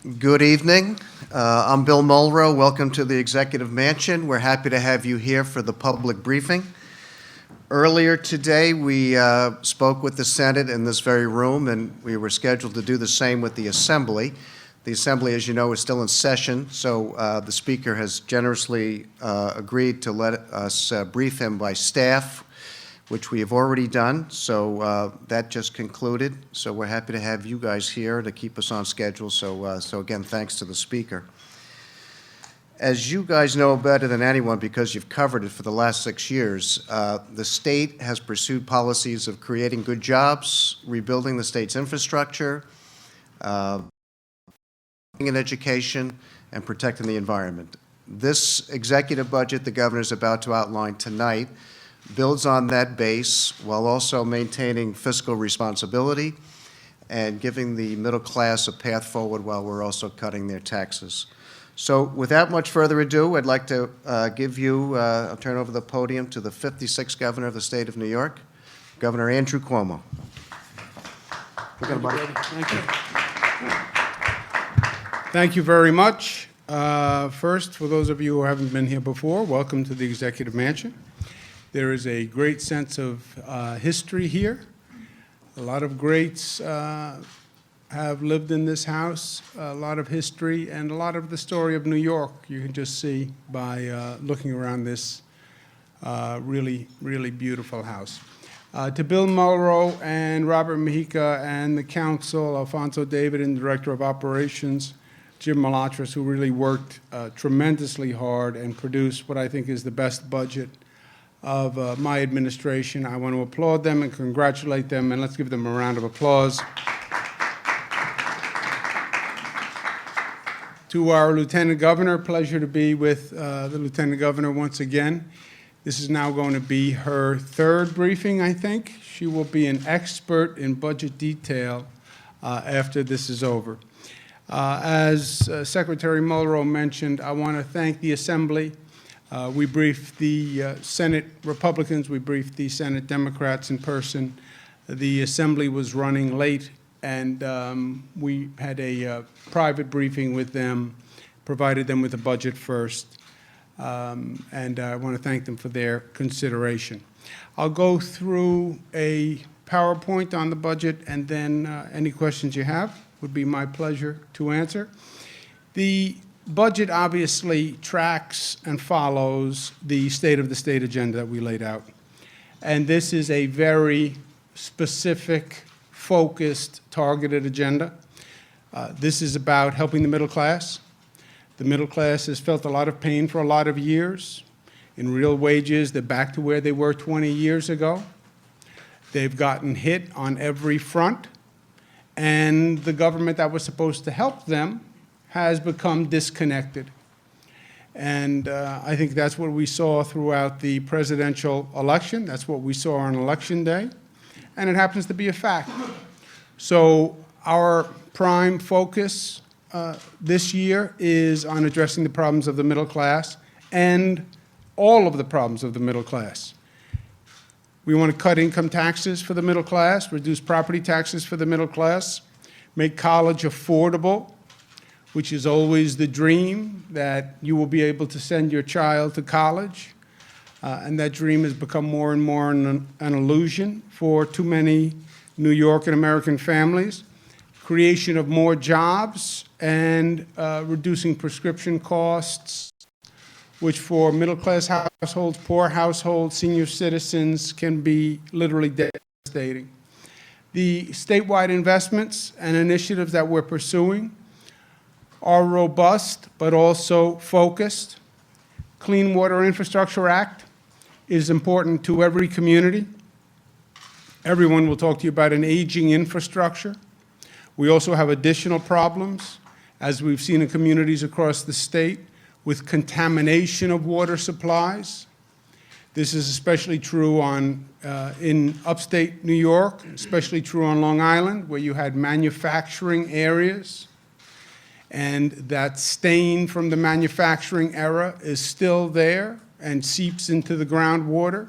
Good evening. I'm Bill Mulrow. Welcome to the Executive Mansion. We're happy to have you here for the public briefing. Earlier today, we spoke with the Senate in this very room, and we were scheduled to do the same with the Assembly. The Assembly, as you know, is still in session, so the Speaker has generously agreed to let us brief him by staff, which we have already done. So that just concluded. So we're happy to have you guys here to keep us on schedule. So again, thanks to the Speaker. As you guys know better than anyone, because you've covered it for the last 6 years, the state has pursued policies of creating good jobs, rebuilding the state's infrastructure, in education, and protecting the environment. This executive budget the governor is about to outline tonight builds on that base while also maintaining fiscal responsibility and giving the middle class a path forward while we're also cutting their taxes. So without much further ado, I'd like to I'll turn over the podium to the 56th governor of the state of New York, Governor Andrew Cuomo. Thank you. Thank you very much. First, for those of you who haven't been here before, welcome to the Executive Mansion. There is a great sense of history here. A lot of greats have lived in this house, a lot of history, and a lot of the story of New York you can just see by looking around this really, really beautiful house. To Bill Mulrow and Robert Mujica and the council, Alfonso David and Director of Operations, Jim Malatras, who really worked tremendously hard and produced what I think is the best budget of my administration. I want to applaud them and congratulate them, and let's give them a round of applause. To our Lieutenant Governor, pleasure to be with the Lieutenant Governor once again. This is now going to be her third briefing, I think. She will be an expert in budget detail after this is over. As Secretary Mulrow mentioned, I want to thank the Assembly. We briefed the Senate Republicans, we briefed the Senate Democrats in person. The Assembly was running late, and we had a private briefing with them, provided them with a budget first, and I want to thank them for their consideration. I'll go through a PowerPoint on the budget, and then any questions you have would be my pleasure to answer. The budget obviously tracks and follows the State of the State agenda that we laid out. And this is a very specific, focused, targeted agenda. This is about helping the middle class. The middle class has felt a lot of pain for a lot of years. In real wages, they're back to where they were 20 years ago. They've gotten hit on every front. And the government that was supposed to help them has become disconnected. And I think that's what we saw throughout the presidential election. That's what we saw on Election Day. And it happens to be a fact. So our prime focus this year is on addressing the problems of the middle class and all of the problems of the middle class. We want to cut income taxes for the middle class, reduce property taxes for the middle class, make college affordable, which is always the dream, that you will be able to send your child to college. And that dream has become more and more an illusion for too many New York and American families. Creation of more jobs and reducing prescription costs, which for middle-class households, poor households, senior citizens can be literally devastating. The statewide investments and initiatives that we're pursuing are robust but also focused. Clean Water Infrastructure Act is important to every community. Everyone will talk to you about an aging infrastructure. We also have additional problems, as we've seen in communities across the state, with contamination of water supplies. This is especially true in upstate New York, especially true on Long Island, where you had manufacturing areas. And that stain from the manufacturing era is still there and seeps into the groundwater.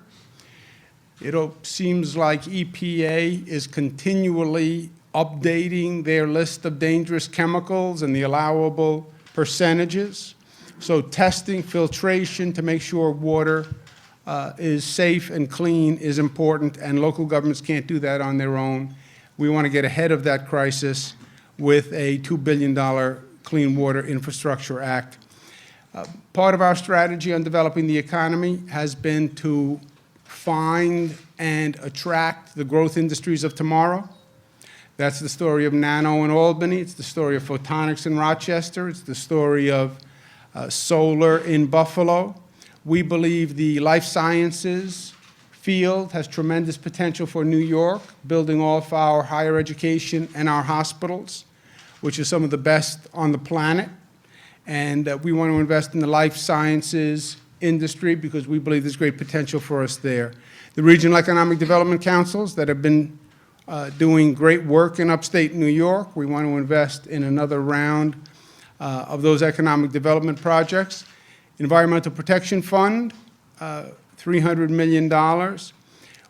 It seems like EPA is continually updating their list of dangerous chemicals and the allowable percentages. So testing, filtration to make sure water is safe and clean is important, and local governments can't do that on their own. We want to get ahead of that crisis with a $2 billion Clean Water Infrastructure Act. Part of our strategy on developing the economy has been to find and attract the growth industries of tomorrow. That's the story of nano in Albany. It's the story of photonics in Rochester. It's the story of solar in Buffalo. We believe the life sciences field has tremendous potential for New York, building off our higher education and our hospitals, which are some of the best on the planet. And we want to invest in the life sciences industry because we believe there's great potential for us there. The Regional Economic Development Councils that have been doing great work in upstate New York. We want to invest in another round of those economic development projects. Environmental Protection Fund, $300 million.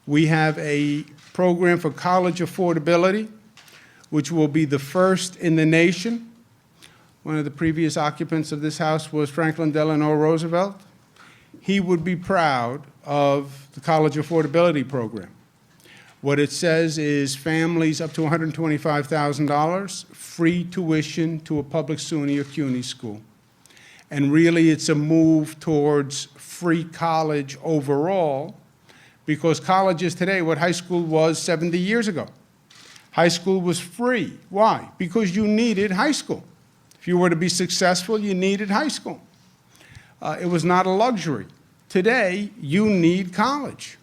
We have a program for college affordability, which will be the first in the nation. One of the previous occupants of this house was Franklin Delano Roosevelt. He would be proud of the college affordability program. What it says is families up to $125,000, free tuition to a public SUNY or CUNY school. And really, it's a move towards free college overall, because college is today what high school was 70 years ago. High school was free. Why? Because you needed high school. If you were to be successful, you needed high school. It was not a luxury. Today, you need college.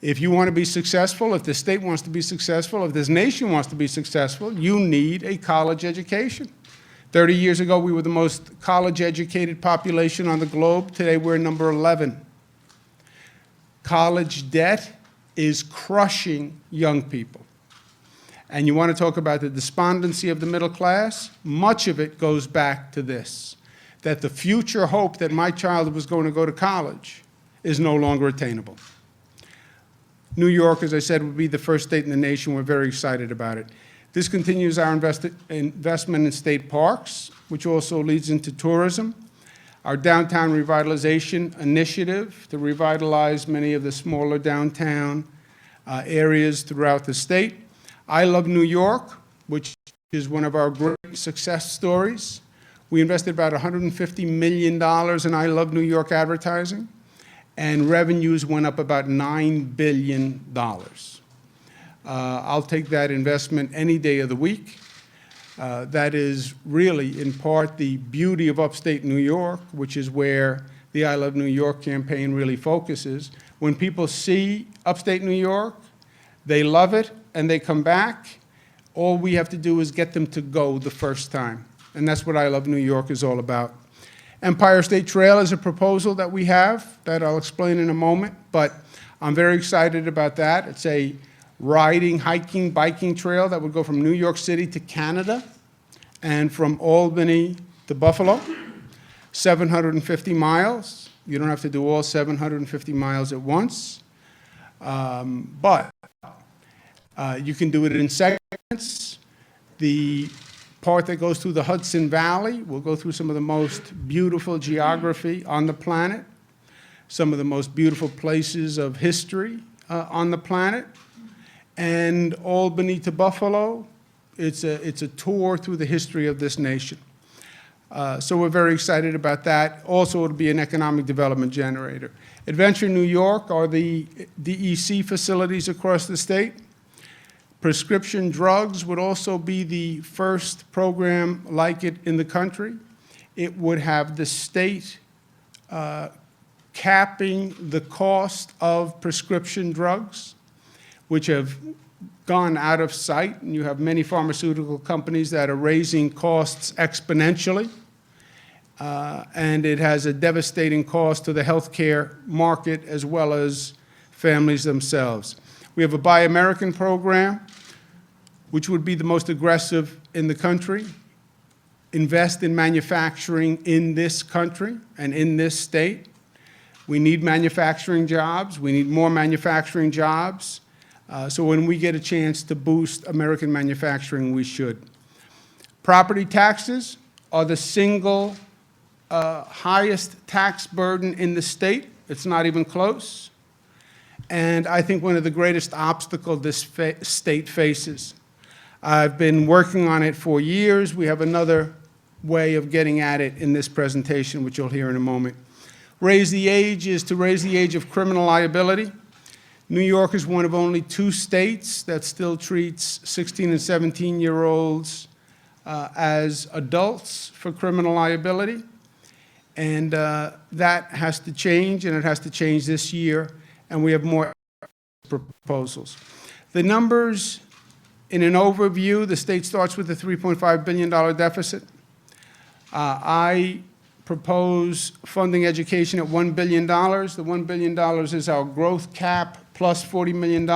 If you want to be successful, if the state wants to be successful, if this nation wants to be successful, you need a college education. 30 years ago, we were the most college-educated population on the globe. Today, we're number 11. College debt is crushing young people. And you want to talk about the despondency of the middle class? Much of it goes back to this, that the future hope that my child was going to go to college is no longer attainable. New York, as I said, would be the first state in the nation. We're very excited about it. This continues our investment in state parks, which also leads into tourism. Our downtown revitalization initiative to revitalize many of the smaller downtown areas throughout the state. I Love New York, which is one of our great success stories. We invested about $150 million in I Love New York advertising, and revenues went up about $9 billion. I'll take that investment any day of the week. That is really, in part, the beauty of upstate New York, which is where the I Love New York campaign really focuses. When people see upstate New York, they love it and they come back. All we have to do is get them to go the first time. And that's what I Love New York is all about. Empire State Trail is a proposal that we have that I'll explain in a moment, but I'm very excited about that. It's a riding, hiking, biking trail that would go from New York City to Canada and from Albany to Buffalo, 750 miles. You don't have to do all 750 miles at once, but you can do it in segments. The part that goes through the Hudson Valley will go through some of the most beautiful geography on the planet, some of the most beautiful places of history on the planet. And Albany to Buffalo, it's a tour through the history of this nation. So we're very excited about that. Also, it'll be an economic development generator. Adventure New York are the DEC facilities across the state. Prescription drugs would also be the first program like it in the country. It would have the state capping the cost of prescription drugs, which have gone out of sight, and you have many pharmaceutical companies that are raising costs exponentially, and it has a devastating cost to the healthcare market as well as families themselves. We have a Buy American program, which would be the most aggressive in the country. Invest in manufacturing in this country and in this state. We need manufacturing jobs. We need more manufacturing jobs. So when we get a chance to boost American manufacturing, we should. Property taxes are the single highest tax burden in the state. It's not even close. And I think one of the greatest obstacles this state faces. I've been working on it for years. We have another way of getting at it in this presentation, which you'll hear in a moment. Raise the age is to raise the age of criminal liability. New York is one of only 2 states that still treats 16 and 17-year-olds as adults for criminal liability. And that has to change, and it has to change this year, and we have more proposals. The numbers, in an overview, the state starts with a $3.5 billion deficit. I propose funding education at $1 billion. The $1 billion is our growth cap plus $40 million.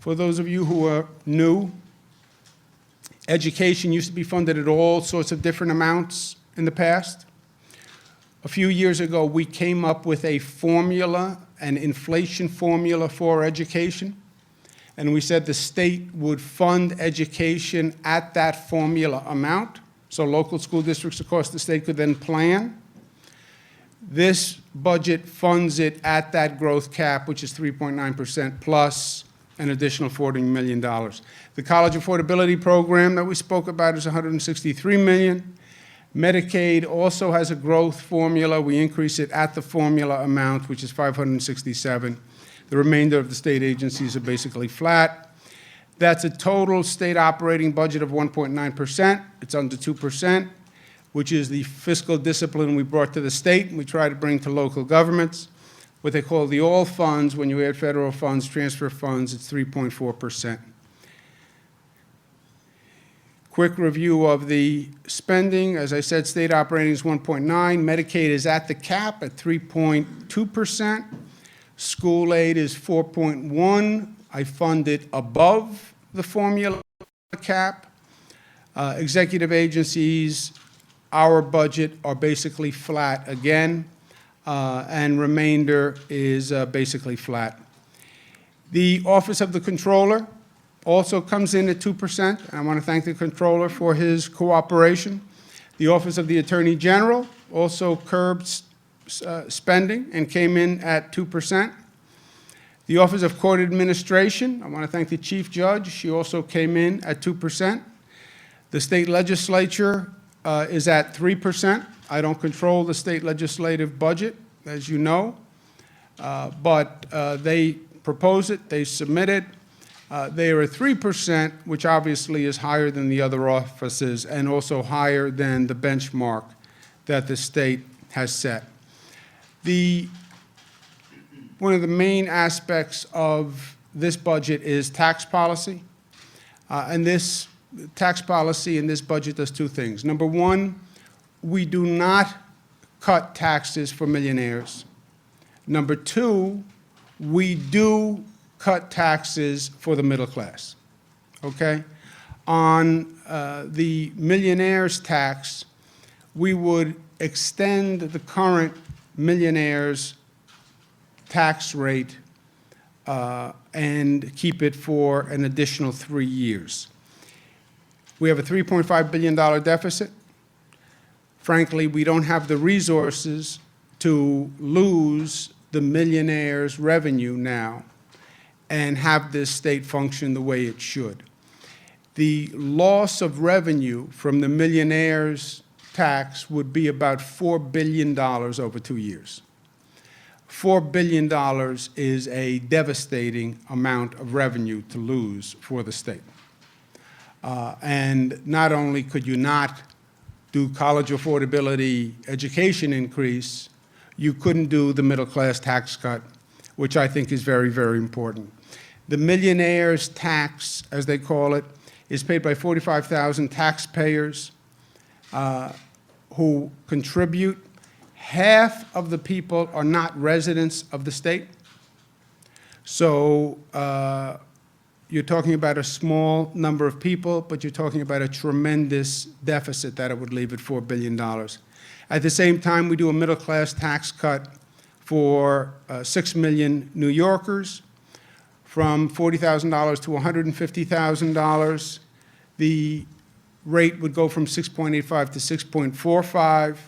For those of you who are new, education used to be funded at all sorts of different amounts in the past. A few years ago, we came up with a formula, an inflation formula for education, and we said the state would fund education at that formula amount, so local school districts across the state could then plan. This budget funds it at that growth cap, which is 3.9% plus an additional $40 million. The college affordability program that we spoke about is $163 million. Medicaid also has a growth formula. We increase it at the formula amount, which is $567. The remainder of the state agencies are basically flat. That's a total state operating budget of 1.9%. It's under 2%, which is the fiscal discipline we brought to the state and we try to bring to local governments. What they call the all funds, when you add federal funds, transfer funds, it's 3.4%. Quick review of the spending. As I said, state operating is 1.9. Medicaid is at the cap at 3.2%. School aid is 4.1. I fund it above the formula cap. Executive agencies, our budget are basically flat again, and remainder is basically flat. The Office of the Controller also comes in at 2%, and I want to thank the Controller for his cooperation. The Office of the Attorney General also curbed spending and came in at 2%. The Office of Court Administration, I want to thank the Chief Judge. She also came in at 2%. The state legislature is at 3%. I don't control the state legislative budget, as you know, but they propose it, they submit it. They are at 3%, which obviously is higher than the other offices and also higher than the benchmark that the state has set. One of the main aspects of this budget is tax policy. And this tax policy in this budget does 2 things. Number 1, we do not cut taxes for millionaires. Number 2, we do cut taxes for the middle class, okay? On the millionaires tax, we would extend the current millionaires tax rate and keep it for an additional 3 years. We have a $3.5 billion deficit. Frankly, we don't have the resources to lose the millionaires' revenue now and have this state function the way it should. The loss of revenue from the millionaires' tax would be about $4 billion over 2 years. $4 billion is a devastating amount of revenue to lose for the state. And not only could you not do college affordability education increase, you couldn't do the middle class tax cut, which I think is very, very important. The millionaires' tax, as they call it, is paid by 45,000 taxpayers who contribute. Half of the people are not residents of the state. So you're talking about a small number of people, but you're talking about a tremendous deficit that it would leave at $4 billion. At the same time, we do a middle-class tax cut for 6 million New Yorkers. from $40,000 to $150,000. The rate would go from 6.85 to 6.45,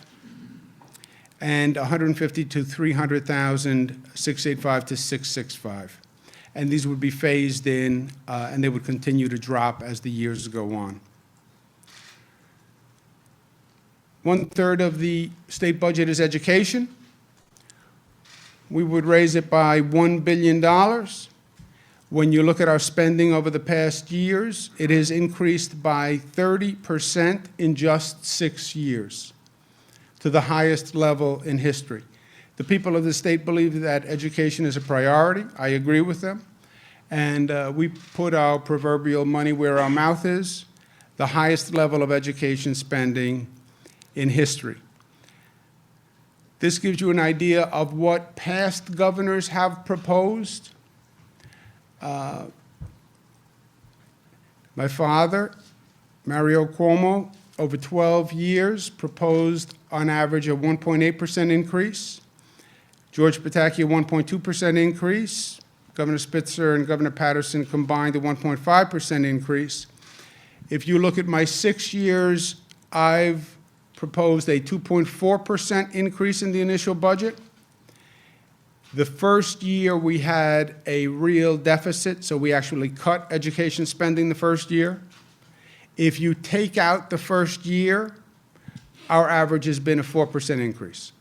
and 150 to 300,000, 685 to 665. And these would be phased in, and they would continue to drop as the years go on. 1/3 of the state budget is education. We would raise it by $1 billion. When you look at our spending over the past years, it has increased by 30% in just 6 years, to the highest level in history. The people of the state believe that education is a priority. I agree with them. And we put our proverbial money where our mouth is, the highest level of education spending in history. This gives you an idea of what past governors have proposed. My father, Mario Cuomo, over 12 years, proposed on average a 1.8% increase. George Pataki, a 1.2% increase. Governor Spitzer and Governor Patterson combined a 1.5% increase. If you look at my 6 years, I've proposed a 2.4% increase in the initial budget. The first year we had a real deficit, so we actually cut education spending the first year. If you take out the first year, our average has been a 4% increase.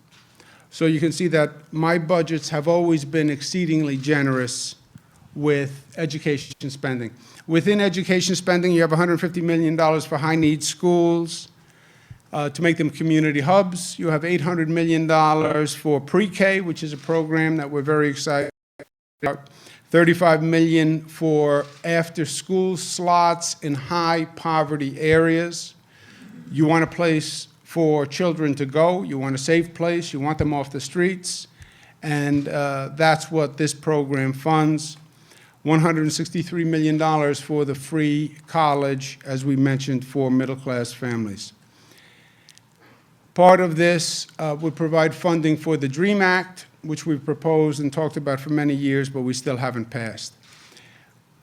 So you can see that my budgets have always been exceedingly generous with education spending. Within education spending, you have $150 million for high-need schools, to make them community hubs. You have $800 million for pre-K, which is a program that we're very excited about. $35 million for after-school slots in high-poverty areas. You want a place for children to go. You want a safe place. You want them off the streets. And that's what this program funds. $163 million for the free college, as we mentioned, for middle-class families. Part of this would provide funding for the DREAM Act, which we've proposed and talked about for many years, but we still haven't passed.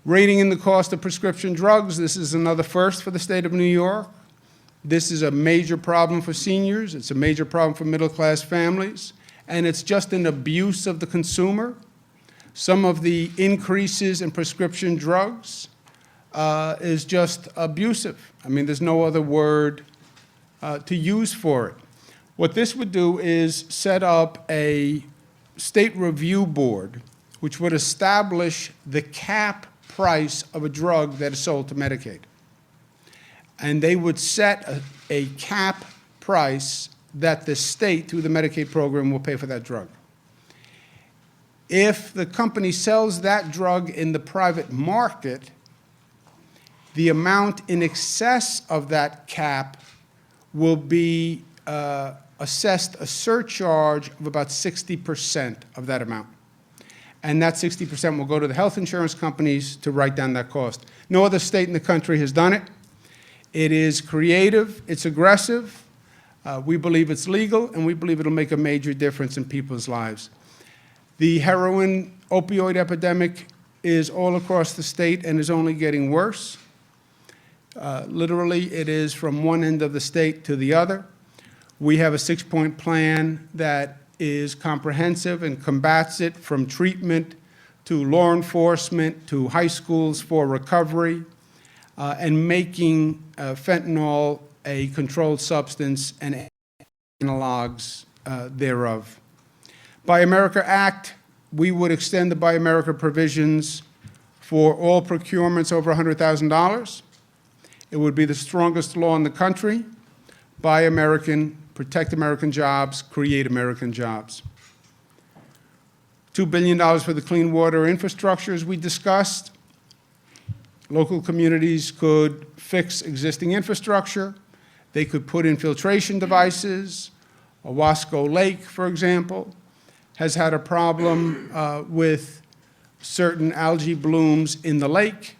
Rating in the cost of prescription drugs, this is another first for the state of New York. This is a major problem for seniors. It's a major problem for middle-class families, and it's just an abuse of the consumer. Some of the increases in prescription drugs is just abusive. I mean, there's no other word to use for it. What this would do is set up a state review board which would establish the cap price of a drug that is sold to Medicaid. And they would set a cap price that the state, through the Medicaid program, will pay for that drug. If the company sells that drug in the private market, the amount in excess of that cap will be assessed a surcharge of about 60% of that amount. And that 60% will go to the health insurance companies to write down that cost. No other state in the country has done it. It is creative, it's aggressive, we believe it's legal, and we believe it'll make a major difference in people's lives. The heroin opioid epidemic is all across the state and is only getting worse. Literally, it is from one end of the state to the other. We have a 6-point plan that is comprehensive and combats it, from treatment to law enforcement to high schools for recovery, and making fentanyl a controlled substance and analogs thereof. Buy America Act, we would extend the Buy America provisions for all procurements over $100,000. It would be the strongest law in the country. Buy American, protect American jobs, create American jobs. $2 billion for the clean water infrastructure, as we discussed. Local communities could fix existing infrastructure. They could put in filtration devices. Owasco Lake, for example, has had a problem with certain algae blooms in the lake.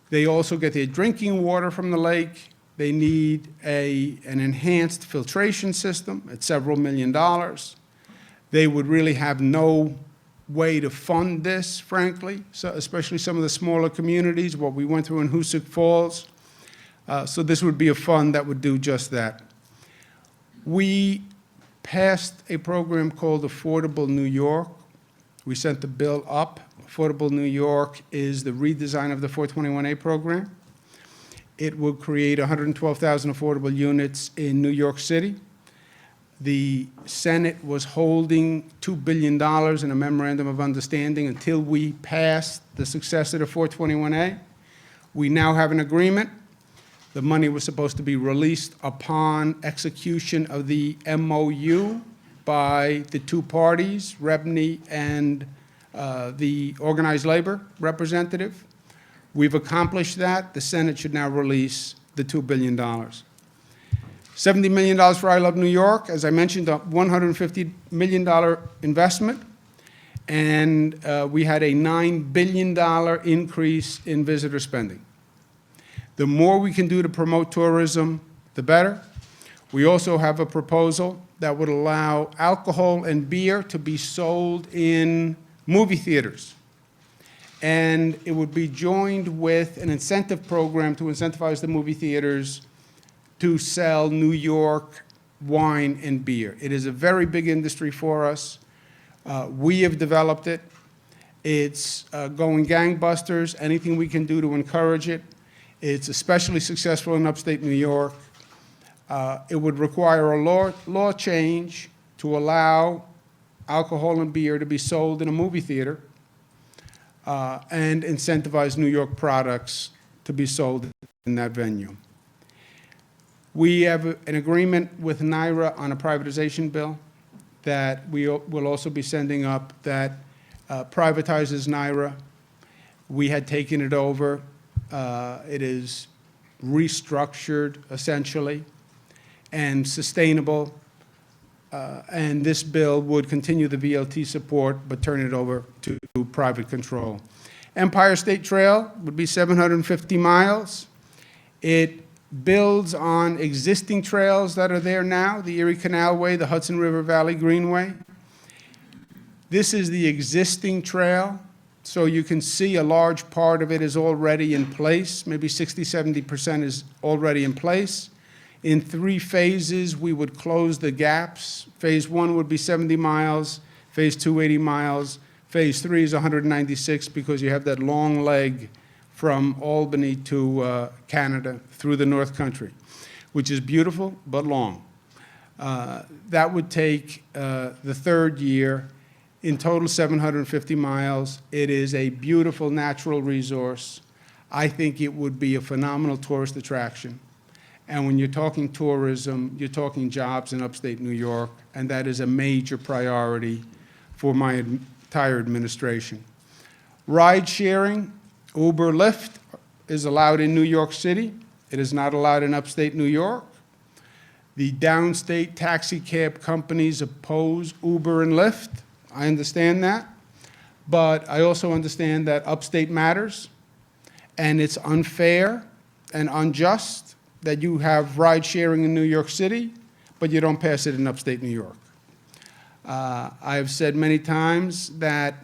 They also get their drinking water from the lake. They need an enhanced filtration system at several $1 million. They would really have no way to fund this, frankly, so especially some of the smaller communities, what we went through in Hoosick Falls. So this would be a fund that would do just that. We passed a program called Affordable New York. We sent the bill up. Affordable New York is the redesign of the 421A program. It will create 112,000 affordable units in New York City. The Senate was holding $2 billion in a memorandum of understanding until we passed the successor to 421A. We now have an agreement. The money was supposed to be released upon execution of the MOU by the two parties, REBNY and the organized labor representative. We've accomplished that. The Senate should now release the $2 billion. $70 million for I Love New York. As I mentioned, a $150 million investment. And we had a $9 billion increase in visitor spending. The more we can do to promote tourism, the better. We also have a proposal that would allow alcohol and beer to be sold in movie theaters. And it would be joined with an incentive program to incentivize the movie theaters to sell New York wine and beer. It is a very big industry for us. We have developed it. It's going gangbusters, anything we can do to encourage it. It's especially successful in upstate New York. It would require a law change to allow alcohol and beer to be sold in a movie theater and incentivize New York products to be sold in that venue. We have an agreement with NYRA on a privatization bill that we will also be sending up that privatizes NYRA. We had taken it over. It is restructured, essentially, and sustainable. And this bill would continue the VLT support, but turn it over to private control. Empire State Trail would be 750 miles. It builds on existing trails that are there now, the Erie Canalway, the Hudson River Valley Greenway. This is the existing trail, so you can see a large part of it is already in place. Maybe 60, 70% is already in place. In 3 phases, we would close the gaps. Phase 1 would be 70 miles, phase 2, 80 miles, phase 3 is 196 because you have that long leg from Albany to Canada through the North Country, which is beautiful but long. That would take the 3rd year. In total, 750 miles. It is a beautiful natural resource. I think it would be a phenomenal tourist attraction. And when you're talking tourism, you're talking jobs in upstate New York, and that is a major priority for my entire administration. Ride sharing, Uber, Lyft is allowed in New York City. It is not allowed in upstate New York. The downstate taxi cab companies oppose Uber and Lyft. I understand that. But I also understand that upstate matters, and it's unfair and unjust that you have ride sharing in New York City, but you don't pass it in upstate New York. I have said many times that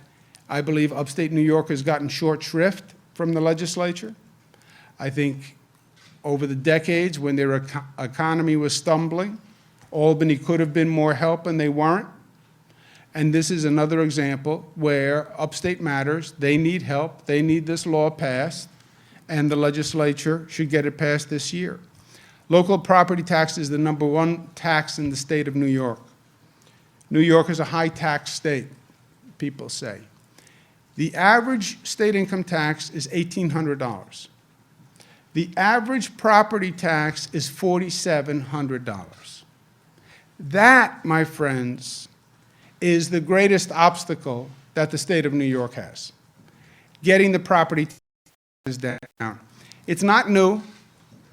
I believe upstate New York has gotten short shrift from the legislature. I think over the decades when their economy was stumbling, Albany could have been more help and they weren't. And this is another example where upstate matters, they need help, they need this law passed, and the legislature should get it passed this year. Local property tax is the #1 tax in the state of New York. New York is a high tax state, people say. The average state income tax is $1,800. The average property tax is $4,700. That, my friends, is the greatest obstacle that the state of New York has, getting the property taxes down. It's not new.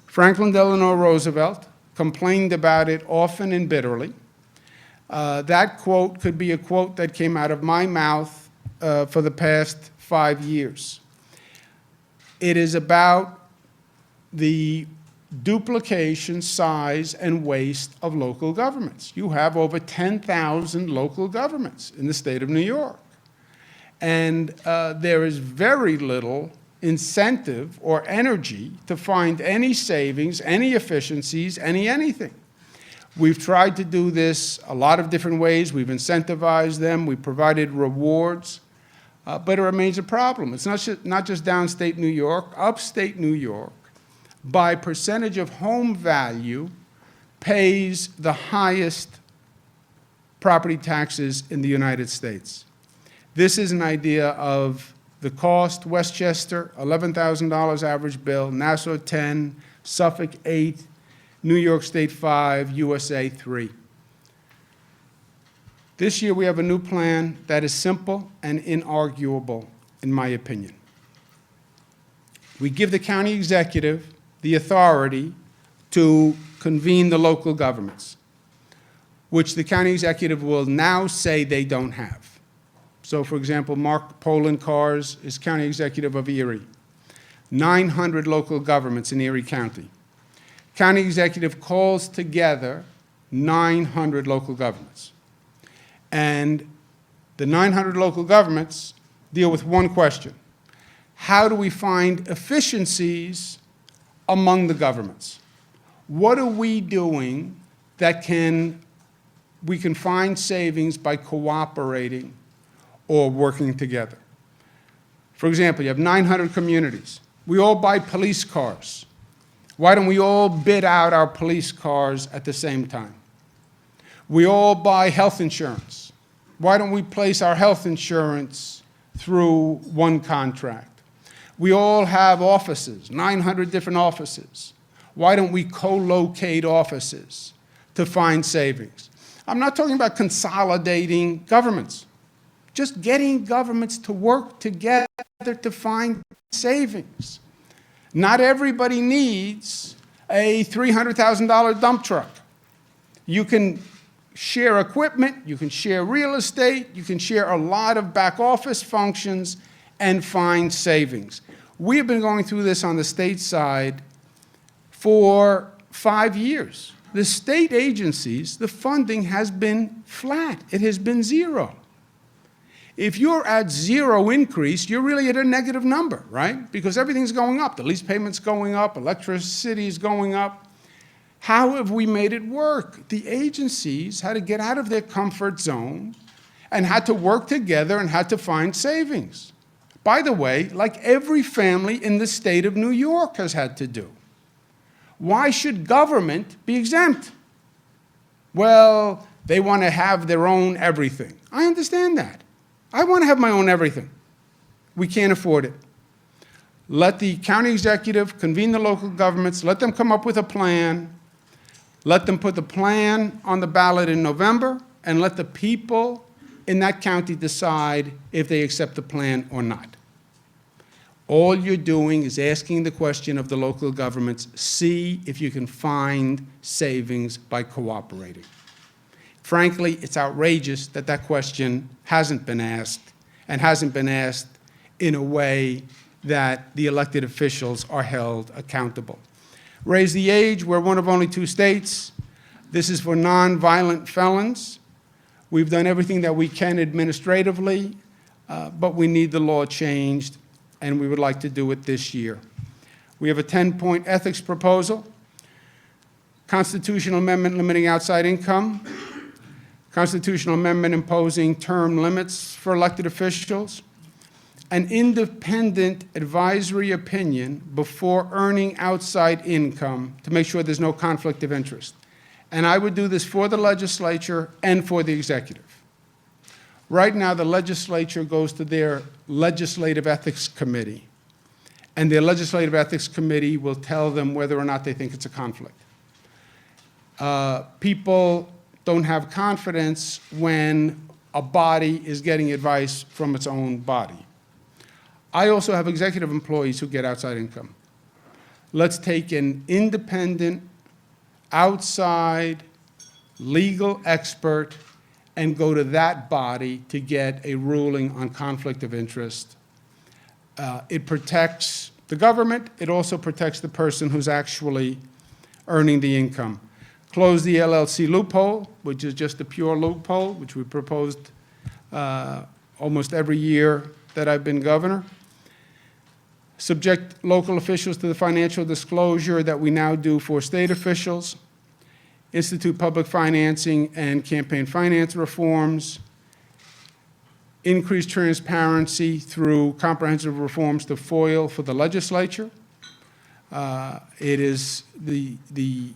Franklin Delano Roosevelt complained about it often and bitterly. That quote could be a quote that came out of my mouth for the past 5 years. It is about the duplication, size, and waste of local governments. You have over 10,000 local governments in the state of New York. And there is very little incentive or energy to find any savings, any efficiencies, anything. We've tried to do this a lot of different ways. We've incentivized them. We've provided rewards. But it remains a problem. It's not just downstate New York. Upstate New York, by percentage of home value, pays the highest property taxes in the United States. This is an idea of the cost: Westchester, $11,000 average bill; Nassau, 10; Suffolk, 8; New York State, 5; USA, 3. This year, we have a new plan that is simple and inarguable, in my opinion. We give the county executive the authority to convene the local governments, which the county executive will now say they don't have. So, for example, Mark Poloncarz is county executive of Erie. 900 local governments in Erie County. County executive calls together 900 local governments. And the 900 local governments deal with one question: how do we find efficiencies among the governments? What are we doing that we can find savings by cooperating or working together? For example, you have 900 communities. We all buy police cars. Why don't we all bid out our police cars at the same time? We all buy health insurance. Why don't we place our health insurance through one contract? We all have offices, 900 different offices. Why don't we co-locate offices to find savings? I'm not talking about consolidating governments, just getting governments to work together to find savings. Not everybody needs a $300,000 dump truck. You can share equipment, you can share real estate, you can share a lot of back office functions and find savings. We have been going through this on the state side for 5 years. The state agencies, the funding has been flat. It has been zero. If you're at zero increase, you're really at a negative number, right? Because everything's going up. The lease payment's going up, electricity is going up. How have we made it work? The agencies had to get out of their comfort zone and had to work together and had to find savings. By the way, like every family in the state of New York has had to do. Why should government be exempt? Well, they want to have their own everything. I understand that. I want to have my own everything. We can't afford it. Let the county executive convene the local governments, let them come up with a plan, let them put the plan on the ballot in November, and let the people in that county decide if they accept the plan or not. All you're doing is asking the question of the local governments: see if you can find savings by cooperating. Frankly, it's outrageous that that question hasn't been asked, and hasn't been asked in a way that the elected officials are held accountable. Raise the age. We're one of only 2 states. This is for nonviolent felons. We've done everything that we can administratively, but we need the law changed, and we would like to do it this year. We have a 10-point ethics proposal, constitutional amendment limiting outside income, constitutional amendment imposing term limits for elected officials, an independent advisory opinion before earning outside income to make sure there's no conflict of interest. And I would do this for the legislature and for the executive. Right now, the legislature goes to their legislative ethics committee, and their legislative ethics committee will tell them whether or not they think it's a conflict. People don't have confidence when a body is getting advice from its own body. I also have executive employees who get outside income. Let's take an independent, outside, legal expert and go to that body to get a ruling on conflict of interest. It protects the government. It also protects the person who's actually earning the income. Close the LLC loophole, which is just a pure loophole, which we proposed almost every year that I've been governor. Subject local officials to the financial disclosure that we now do for state officials. Institute public financing and campaign finance reforms. Increase transparency through comprehensive reforms to FOIL for the legislature. It is the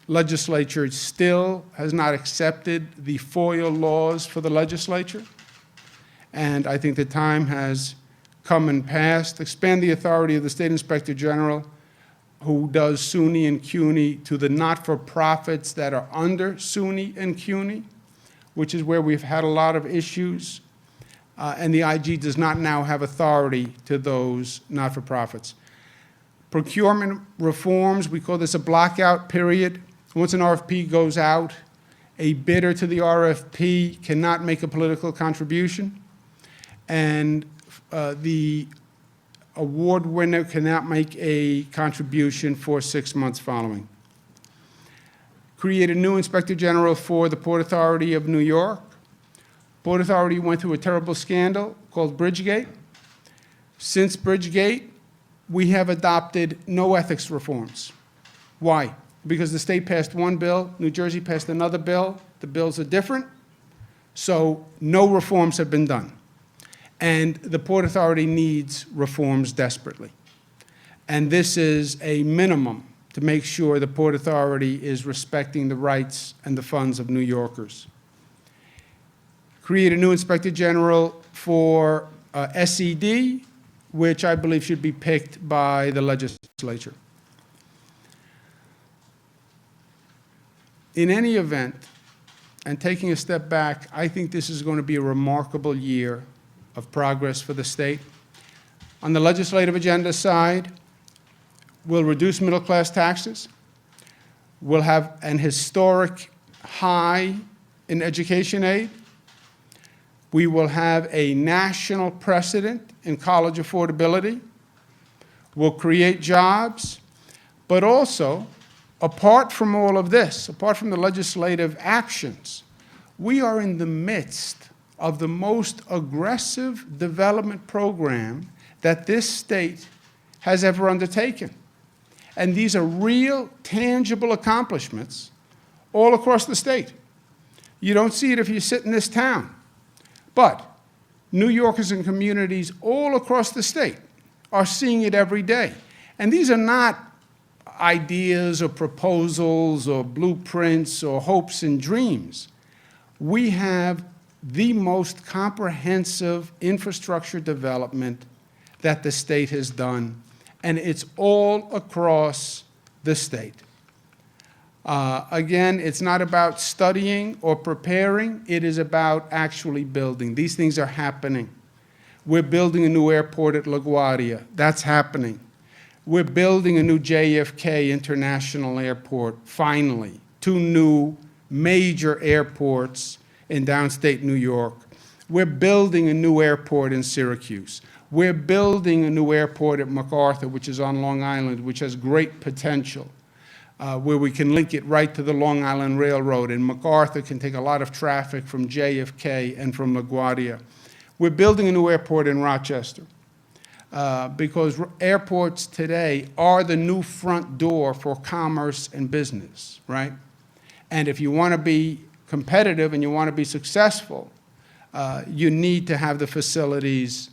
legislature still has not accepted the FOIL laws for the legislature, and I think the time has come and passed. Expand the authority of the State Inspector General, who does SUNY and CUNY, to the not-for-profits that are under SUNY and CUNY, which is where we've had a lot of issues, and the IG does not now have authority to those not-for-profits. Procurement reforms, we call this a blackout period. Once an RFP goes out, a bidder to the RFP cannot make a political contribution, and the award winner cannot make a contribution for 6 months following. Create a new Inspector General for the Port Authority of New York. Port Authority went through a terrible scandal called Bridgegate. Since Bridgegate, we have adopted no ethics reforms. Why? Because the state passed one bill, New Jersey passed another bill, the bills are different, so no reforms have been done. And the Port Authority needs reforms desperately. And this is a minimum to make sure the Port Authority is respecting the rights and the funds of New Yorkers. Create a new Inspector General for SED, which I believe should be picked by the legislature. In any event, and taking a step back, I think this is going to be a remarkable year of progress for the state. On the legislative agenda side, we'll reduce middle-class taxes. We'll have an historic high in education aid. We will have a national precedent in college affordability. We'll create jobs, but also, apart from all of this, apart from the legislative actions, we are in the midst of the most aggressive development program that this state has ever undertaken. And these are real, tangible accomplishments all across the state. You don't see it if you sit in this town. But New Yorkers and communities all across the state are seeing it every day. And these are not ideas or proposals or blueprints or hopes and dreams. We have the most comprehensive infrastructure development that the state has done, and it's all across the state. Again, it's not about studying or preparing, it is about actually building. These things are happening. We're building a new airport at LaGuardia. That's happening. We're building a new JFK International Airport, finally. 2 new major airports in downstate New York. We're building a new airport in Syracuse. We're building a new airport at MacArthur, which is on Long Island, which has great potential, where we can link it right to the Long Island Railroad, and MacArthur can take a lot of traffic from JFK and from LaGuardia. We're building a new airport in Rochester, because airports today are the new front door for commerce and business, right? And if you want to be competitive and you want to be successful, you need to have the facilities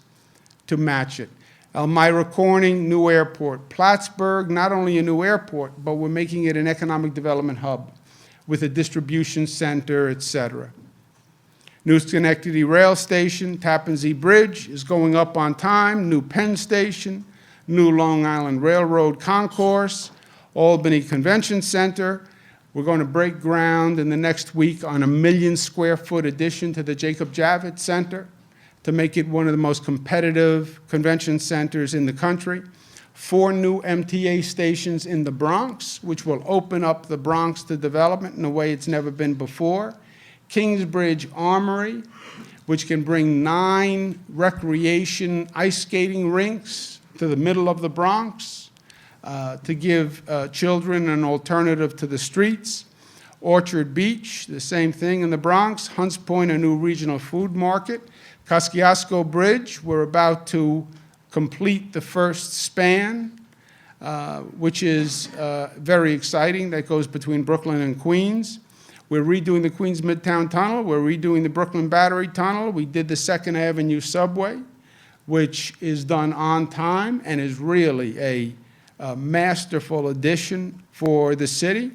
to match it. Elmira Corning, new airport. Plattsburgh, not only a new airport, but we're making it an economic development hub with a distribution center, et cetera. New Schenectady Rail Station, Tappan Zee Bridge is going up on time. New Penn Station, new Long Island Railroad Concourse, Albany Convention Center. We're going to break ground in the next week on a 1 million square foot addition to the Jacob Javits Center to make it one of the most competitive convention centers in the country. 4 new MTA stations in the Bronx, which will open up the Bronx to development in a way it's never been before. Kingsbridge Armory, which can bring 9 recreation ice skating rinks to the middle of the Bronx to give children an alternative to the streets. Orchard Beach, the same thing in the Bronx. Hunts Point, a new regional food market. Kosciuszko Bridge, we're about to complete the first span, which is very exciting. That goes between Brooklyn and Queens. We're redoing the Queens Midtown Tunnel. We're redoing the Brooklyn Battery Tunnel. We did the 2nd Avenue subway, which is done on time and is really a masterful addition for the city.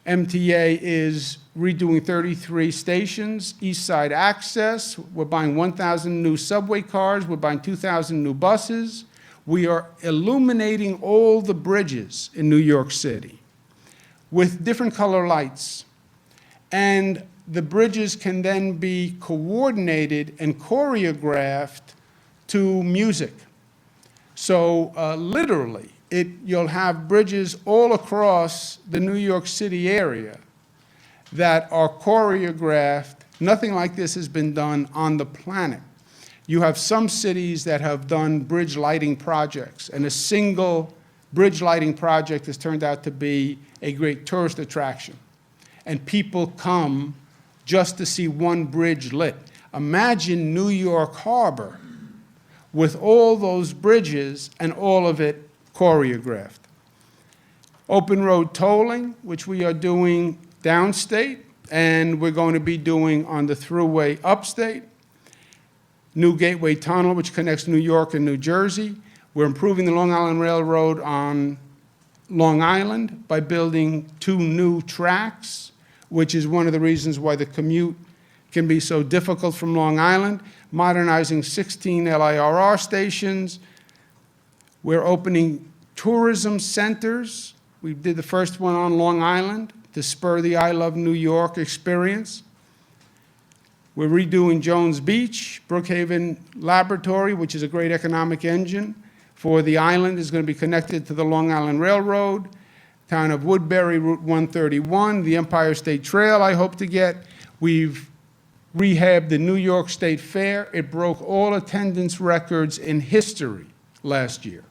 MTA is redoing 33 stations, East Side Access. We're buying 1,000 new subway cars. We're buying 2,000 new buses. We are illuminating all the bridges in New York City with different color lights. And the bridges can then be coordinated and choreographed to music. So literally, you'll have bridges all across the New York City area that are choreographed. Nothing like this has been done on the planet. You have some cities that have done bridge lighting projects, and a single bridge lighting project has turned out to be a great tourist attraction. And people come just to see one bridge lit. Imagine New York Harbor with all those bridges and all of it choreographed. Open road tolling, which we are doing downstate, and we're going to be doing on the thruway upstate. New Gateway Tunnel, which connects New York and New Jersey. We're improving the Long Island Railroad on Long Island by building 2 new tracks, which is one of the reasons why the commute can be so difficult from Long Island. Modernizing 16 LIRR stations. We're opening tourism centers. We did the first one on Long Island to spur the I Love New York experience. We're redoing Jones Beach. Brookhaven Laboratory, which is a great economic engine for the island, is going to be connected to the Long Island Railroad. Town of Woodbury, Route 131, the Empire State Trail I hope to get. We've rehabbed the New York State Fair. It broke all attendance records in history last year.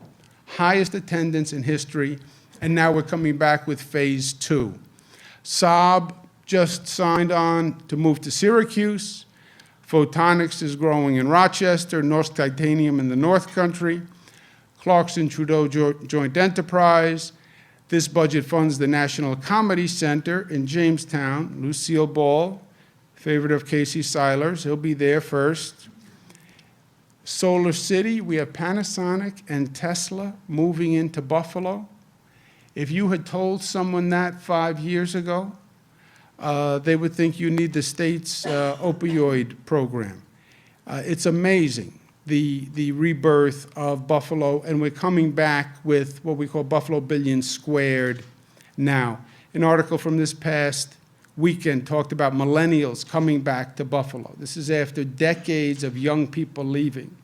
Highest attendance in history, and now we're coming back with phase 2. Saab just signed on to move to Syracuse. Photonics is growing in Rochester, Norsk Titanium in the North Country. Clarkson Trudeau Joint Enterprise. This budget funds the National Comedy Center in Jamestown. Lucille Ball, favorite of Casey Seilers, he'll be there first. Solar City, we have Panasonic and Tesla moving into Buffalo. If you had told someone that 5 years ago, they would think you need the state's opioid program. It's amazing, the rebirth of Buffalo, and we're coming back with what we call Buffalo Billion Squared now. An article from this past weekend talked about millennials coming back to Buffalo. This is after decades of young people leaving.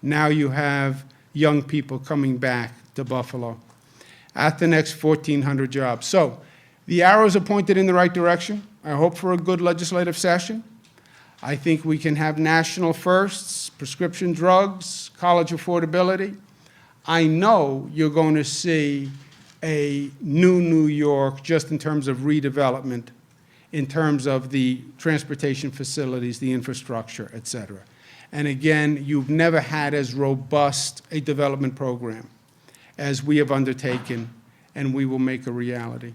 Now you have young people coming back to Buffalo at the next 1,400 jobs. So the arrows are pointed in the right direction. I hope for a good legislative session. I think we can have national firsts, prescription drugs, college affordability. I know you're going to see a new New York just in terms of redevelopment, in terms of the transportation facilities, the infrastructure, et cetera. And again, you've never had as robust a development program as we have undertaken, and we will make a reality.